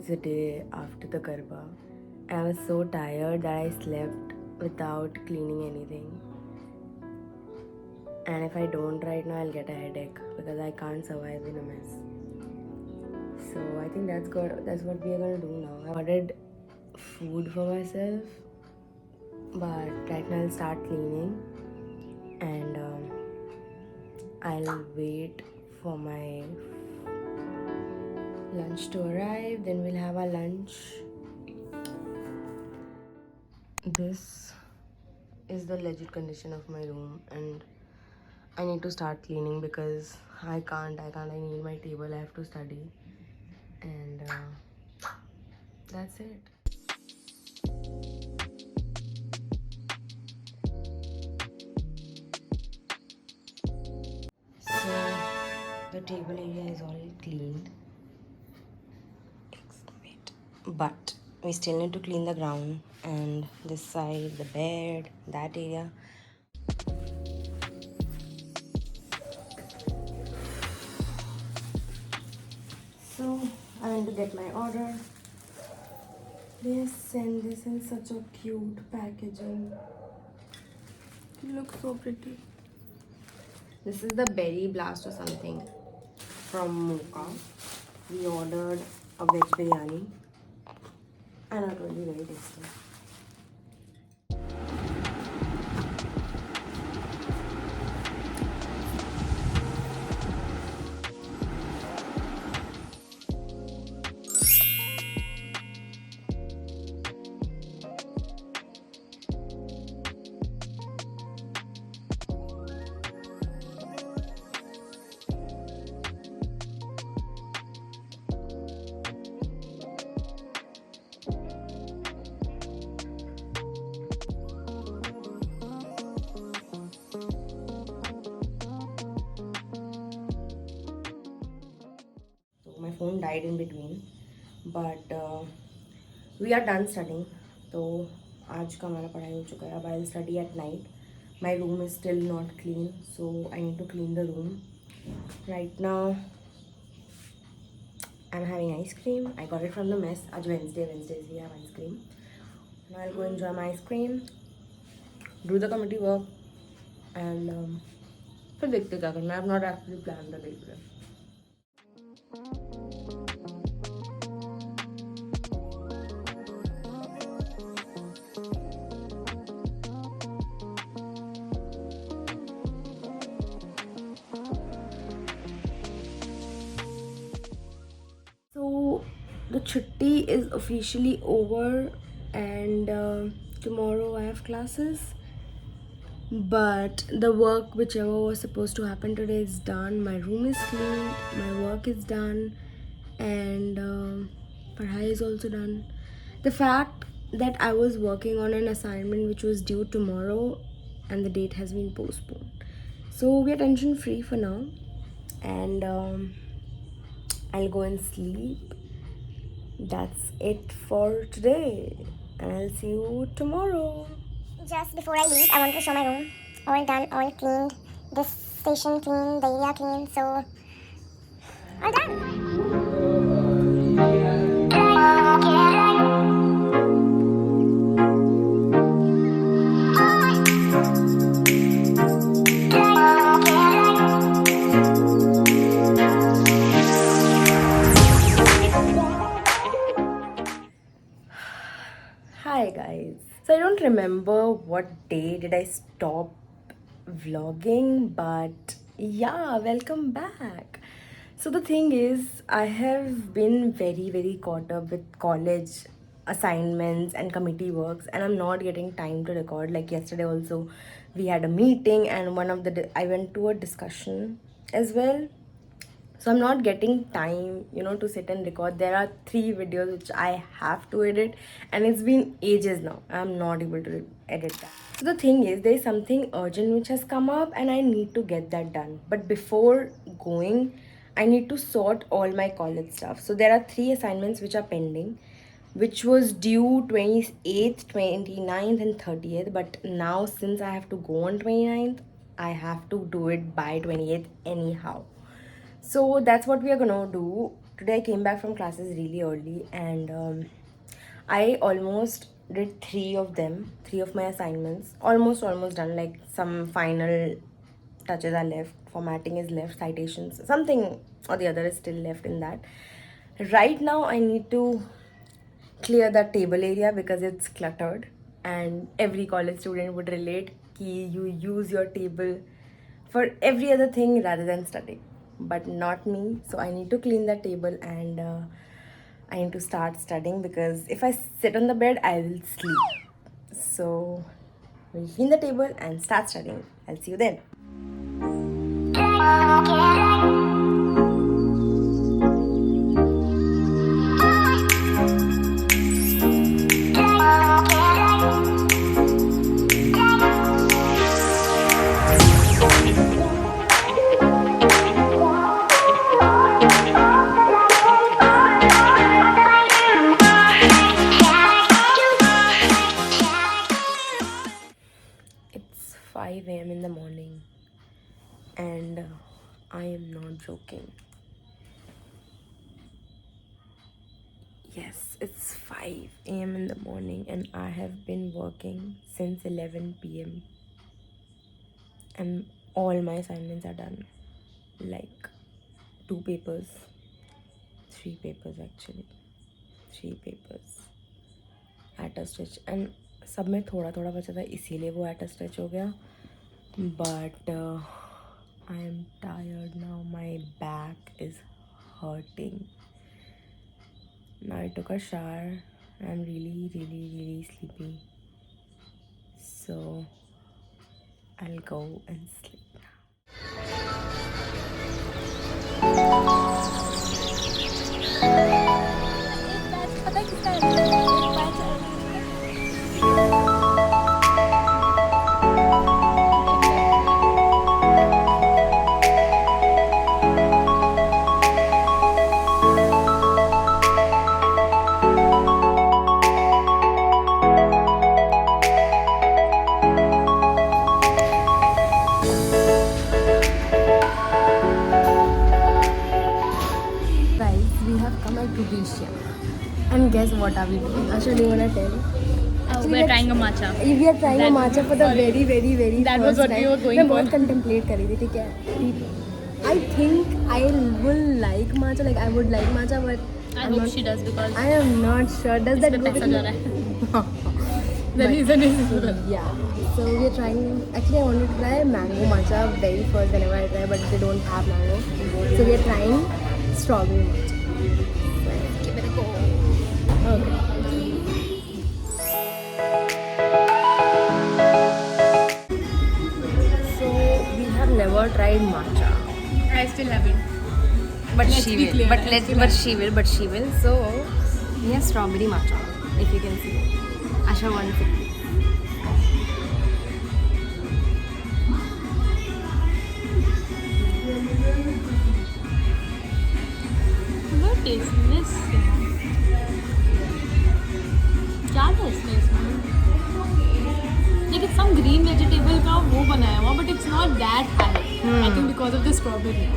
is the day after the Garba. I was so tired that I slept without cleaning anything. And if I don't right now, I'll get a headache because I can't survive in a mess. So I think that's good. That's what we are gonna do now. I ordered food for myself, but right now I'll start cleaning, and I'll wait for my lunch to arrive. Then we'll have our lunch. This is the legit condition of my room, and I need to start cleaning because I can't. I need my table. I have to study, and that's it. So the table area is all cleaned. Wait, but we still need to clean the ground and this side, the bed, that area. So I went to get my order. They sent this in such a cute packaging. It looks so pretty. This is the berry blast or something from Mocha. We ordered a veg biryani and it will be very tasty. My phone died in between, but we are done studying. तो आज का हमारा पढ़ाई हो चुका है. अब I'll study at night. My room is still not clean, so I need to clean the room. Right now, I'm having ice cream. I got it from the mess. आज Wednesdays we have ice cream. Now I'll go enjoy my ice cream, do the committee work, and फिर देखते क्या करना है. I have not actually planned the day today. So the chutti is officially over, and tomorrow I have classes. But the work, whichever was supposed to happen today, is done. My room is clean, my work is done, and padhai is also done. The fact that I was working on an assignment which was due tomorrow and the date has been postponed. So we are tension free for now, and I'll go and sleep. That's it for today, and I'll see you tomorrow. Just before I leave, I want to show my room. All done, all cleaned. This station clean, the area clean. So, all done. Hi guys. So I don't remember what day did I stop vlogging, but yeah, welcome back. So the thing is, I have been very caught up with college assignments and committee works, and I'm not getting time to record. Like yesterday also we had a meeting, and one of the I went to a discussion as well. So I'm not getting time, to sit and record. There are 3 videos which I have to edit, and it's been ages now. I'm not able to edit that. So the thing is, there's something urgent which has come up and I need to get that done. But before going, I need to sort all my college stuff. So there are 3 assignments which are pending, which was due 28th, 29th and 30th. But now since I have to go on 29th, I have to do it by 28th anyhow. So that's what we are gonna do. today I came back from classes really early, and I almost did three of them, three of my assignments. Almost done. Like some final touches are left, formatting is left, citations, something or the other is still left in that. Right now, I need to clear that table area because it's cluttered, and every college student would relate कि you use your table for every other thing rather than studying, but not me. So I need to clean that table, and I need to start studying because if I sit on the bed I will sleep. So we'll clean the table and start studying. I'll see you then. It's 5 a.m. in the morning, and I am not joking. Yes, it's 5 a.m. in the morning, and I have been working since 11 p.m. and all my assignments are done. Like 3 papers actually, 3 papers at a stretch, and सब में थोड़ा थोड़ा बचा था इसीलिए वो at a stretch हो गया. But I am tired now. My back is hurting. Now I took a shower. I'm really sleepy. So I'll go and sleep now. Guys, we have come at Rhodesia. And guess what are we doing? Asha, do you wanna tell? Oh, we're trying a matcha. We are trying a matcha for the very That first was what time. we were going मैं for. बहुत contemplate करी थी, ठीक है? I think I will like matcha. Like I would like matcha, but I hope she does because I am not sure. Does that इसमें go with पैसा जा me? रहा है. The reason is Yeah. So we are trying. Actually, I wanted to try mango matcha very first whenever I try, but they don't have mango. So we are trying strawberry matcha. give it a go. Okay. So we have never tried matcha, I still haven't. but Let's she be will. clear, But I let still but haven't. she will. But she will. So we have strawberry matcha. If you can see, Asha wants it. What is this? क्या था इसमें like it's some green vegetable का वो बनाया हुआ but it's not that high. I think because of the strawberry.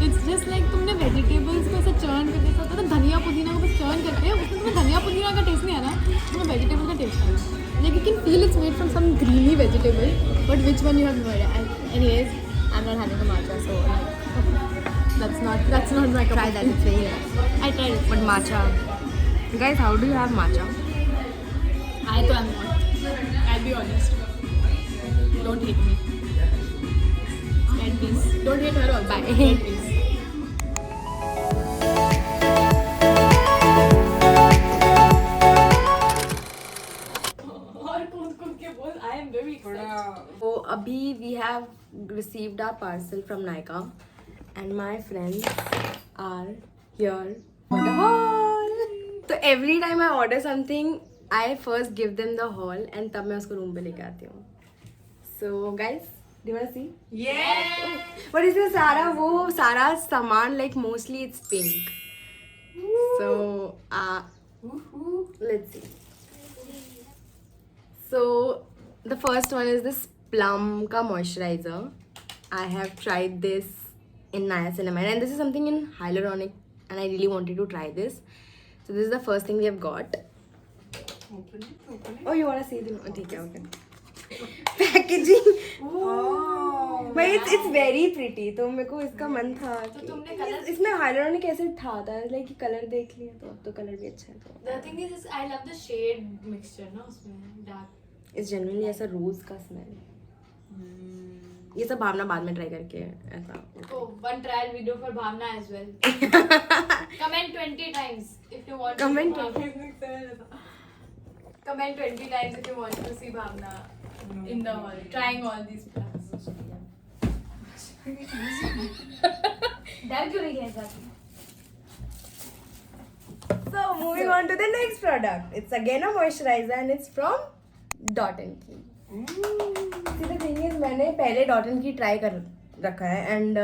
It's just like तुमने vegetables को ऐसे churn करके साथ तो धनिया पुदीना को बस churn करके उसमें तुम्हें धनिया पुदीना का taste नहीं आना, तुम्हें vegetable का taste आना. Like you can feel it's made from some greeny vegetable, but which one you have no idea. Anyways, I'm not having a matcha, so like that's not my cup Try of that. tea. It's very nice. I tried it. But matcha, guys, how do you have matcha? I तो am not. I'll be honest. Don't hate me. At peace. Don't hate her also. Bye. At peace. I am very excited. So abhi we have received our parcel from Nykaa, and my friends are here for the haul. So every time I order something, I first give them the haul, and तब मैं उसको room पे लेके आती हूँ. So guys, do you wanna see? Yeah. What is this? सारा सामान, like mostly it's pink. So let's see. So the first one is this plum ka moisturizer. I have tried this in niacinamide, and this is something in hyaluronic and I really wanted to try this. So this is the first thing we have got. Open it. Oh, you wanna see the? ठीक है, okay. Packaging. Oh. भाई it's very pretty. तो मेरे को इसका मन था कि तुमने colour- इसमें hyaluronic acid था लाइक कलर देख लिया तो अब तो कलर भी अच्छा है तो. The thing is, I love the shade mixture, no? उसमें dark. It's generally ऐसा रोज का स्मेल. ये सब भावना बाद में ट्राई करके ऐसा. Oh, one trial video for Bhavna as well. Comment 20 times if you want. Comment to Comment 20 times if you want to see Bhavna in the hall trying all these products. डर क्यों रही है ऐसा? So moving on to the next product. It's again a moisturizer and it's from Dot and Key. See the thing is मैंने पहले Dot and Key try कर रखा है and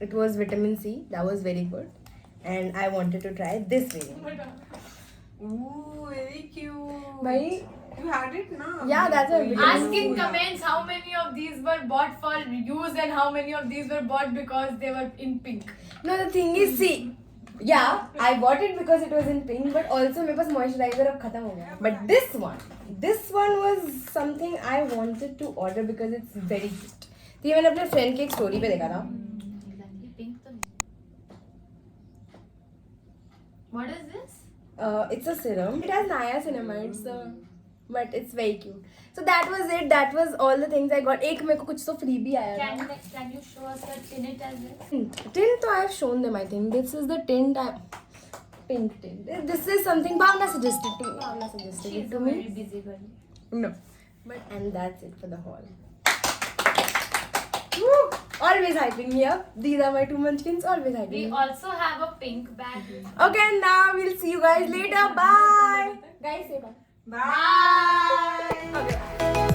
it was vitamin C. That was very good and I wanted to try this variant. Ooh, very cute. भाई You had it now. Yeah, that's a vitamin Ask in C. comments how many of these were bought for use and how many of these were bought because they were in pink. No, the thing is, see, yeah, I bought it because it was in pink, but also मेरे पास moisturizer अब खत्म हो गया. But this one was something I wanted to order because it's very cute. तो ये मैंने अपने friend की एक story पे देखा था. Pink तो नहीं. What is this? It's a serum. It has niacinamide, so but it's very cute. So that was it. That was all the things I got. एक मेरे को कुछ तो free भी आया था. Can you show us the tint as well? Tint I have shown them. I think this is the tint. Pink tint. This is something Bhavna suggested to me. Bhavna suggested it to me. busy girl. No. And that's it for the haul. Woo! Always hyping me up. These are my two munchkins. Always hyping We me. also have a pink bag. Okay, and now we'll see you guys later. Bye. Guys, say bye. Bye. Okay.